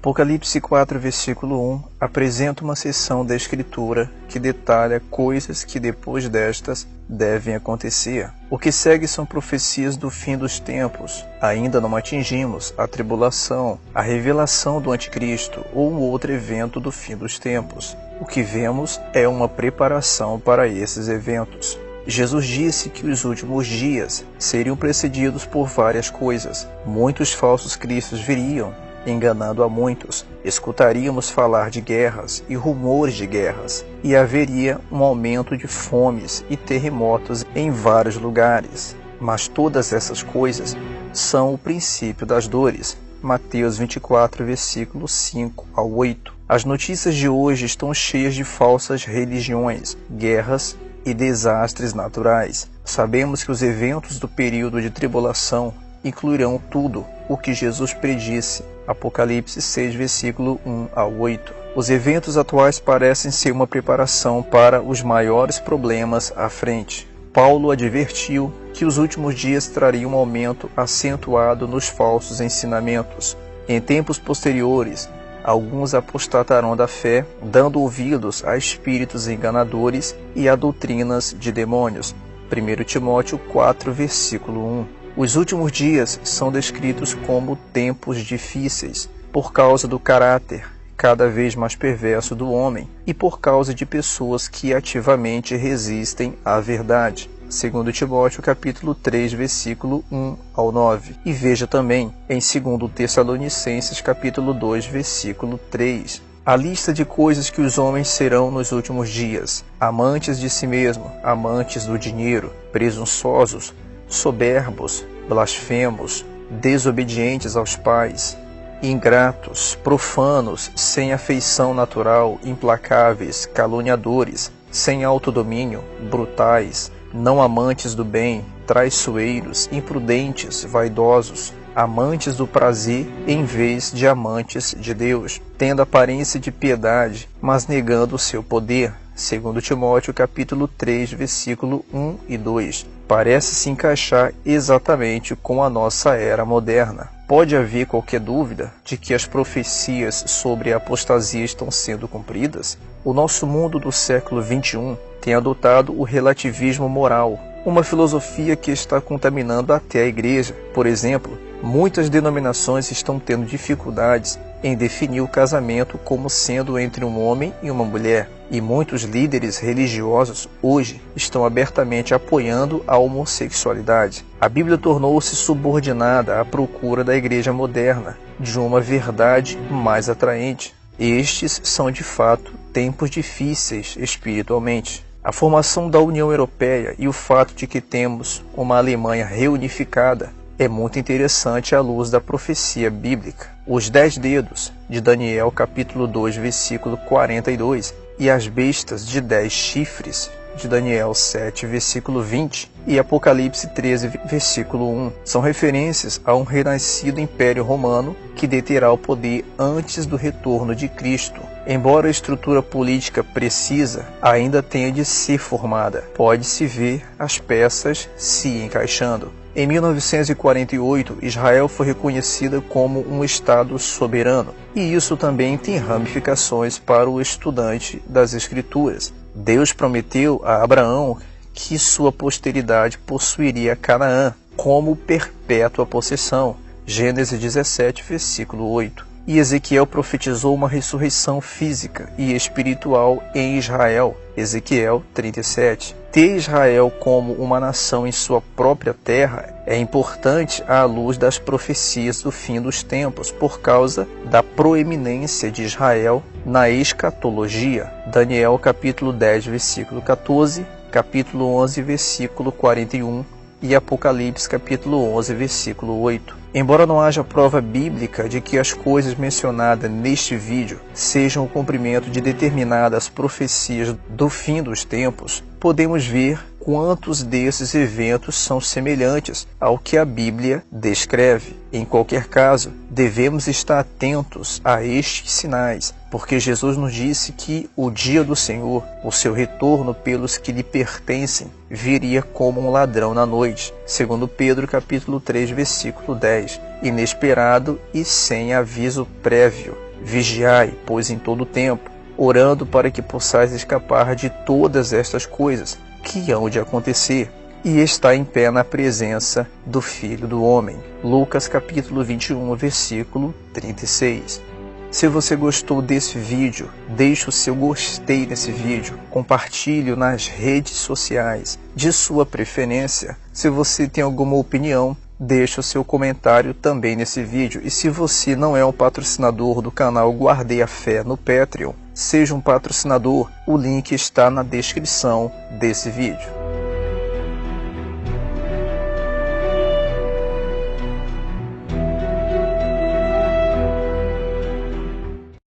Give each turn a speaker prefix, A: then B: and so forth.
A: Apocalipse 4, versículo 1, apresenta uma seção da Escritura que detalha coisas que depois destas devem acontecer. O que segue são profecias do fim dos tempos. Ainda não atingimos a tribulação, a revelação do Anticristo ou outro evento do fim dos tempos. O que vemos é uma preparação para esses eventos. Jesus disse que os últimos dias seriam precedidos por várias coisas. Muitos falsos cristos viriam, enganando a muitos. Escutaríamos falar de guerras e rumores de guerras, e haveria um aumento de fomes e terremotos em vários lugares. Mas todas essas coisas são o princípio das dores. Mateus 24, versículos 5 ao 8. As notícias de hoje estão cheias de falsas religiões, guerras e desastres naturais. Sabemos que os eventos do período de tribulação incluirão tudo o que Jesus predisse. Apocalipse 6, versículo 1 ao 8. Os eventos atuais parecem ser uma preparação para os maiores problemas à frente. Paulo advertiu que os últimos dias trariam um aumento acentuado nos falsos ensinamentos. Em tempos posteriores, alguns apostatarão da fé, dando ouvidos a espíritos enganadores e a doutrinas de demônios. 1 Timóteo 4, versículo 1. Os últimos dias são descritos como tempos difíceis, por causa do caráter cada vez mais perverso do homem e por causa de pessoas que ativamente resistem à verdade. 2 Timóteo capítulo 3, versículo 1 ao 9. E veja também em 2 Tessalonicenses capítulo 2, versículo 3. A lista de coisas que os homens serão nos últimos dias: amantes de si mesmo, amantes do dinheiro, presunçosos, soberbos, blasfemos, desobedientes aos pais, ingratos, profanos, sem afeição natural, implacáveis, caluniadores, sem autodomínio, brutais, não amantes do bem, traiçoeiros, imprudentes, vaidosos, amantes do prazer em vez de amantes de Deus, tendo aparência de piedade, mas negando o seu poder. 2 Timóteo capítulo 3, versículo 1 e 2. Parece se encaixar exatamente com a nossa era moderna. Pode haver qualquer dúvida de que as profecias sobre a apostasia estão sendo cumpridas? O nosso mundo do século XXI tem adotado o relativismo moral, uma filosofia que está contaminando até a igreja. Por exemplo, muitas denominações estão tendo dificuldades em definir o casamento como sendo entre um homem e uma mulher, e muitos líderes religiosos hoje estão abertamente apoiando a homossexualidade. A Bíblia tornou-se subordinada à procura da igreja moderna de uma verdade mais atraente. Estes são de fato tempos difíceis espiritualmente. A formação da União Europeia e o fato de que temos uma Alemanha reunificada é muito interessante à luz da profecia bíblica. Os 10 dedos de Daniel capítulo 2, versículo 42 e as bestas de 10 chifres de Daniel 7, versículo 20 e Apocalipse 13, versículo 1 são referências a um renascido Império Romano que deterá o poder antes do retorno de Cristo. Embora a estrutura política precisa ainda tenha de ser formada, pode-se ver as peças se encaixando. Em 1948, Israel foi reconhecida como um Estado soberano, e isso também tem ramificações para o estudante das Escrituras. Deus prometeu a Abraão que sua posteridade possuiria Canaã como perpétua possessão. Gênesis 17, versículo 8. E Ezequiel profetizou uma ressurreição física e espiritual em Israel. Ezequiel 37. Ter Israel como uma nação em sua própria terra é importante à luz das profecias do fim dos tempos, por causa da proeminência de Israel na escatologia. Daniel capítulo 10, versículo 14, capítulo 11, versículo 41 e Apocalipse capítulo 11, versículo 8. Embora não haja prova bíblica de que as coisas mencionadas neste vídeo sejam o cumprimento de determinadas profecias do fim dos tempos, podemos ver quantos desses eventos são semelhantes ao que a Bíblia descreve. Em qualquer caso, devemos estar atentos a estes sinais, porque Jesus nos disse que o dia do Senhor, o seu retorno pelos que lhe pertencem, viria como um ladrão na noite. 2 Pedro capítulo 3, versículo 10. Inesperado e sem aviso prévio. Vigiai, pois em todo tempo, orando para que possais escapar de todas estas coisas que hão de acontecer e estar em pé na presença do Filho do Homem. Lucas capítulo 21, versículo 36. Se você gostou desse vídeo, deixe o seu gostei nesse vídeo, compartilhe nas redes sociais de sua preferência. Se você tem alguma opinião, deixe o seu comentário também nesse vídeo. E se você não é um patrocinador do canal Guardei a Fé no Patreon, seja um patrocinador, o link está na descrição desse vídeo.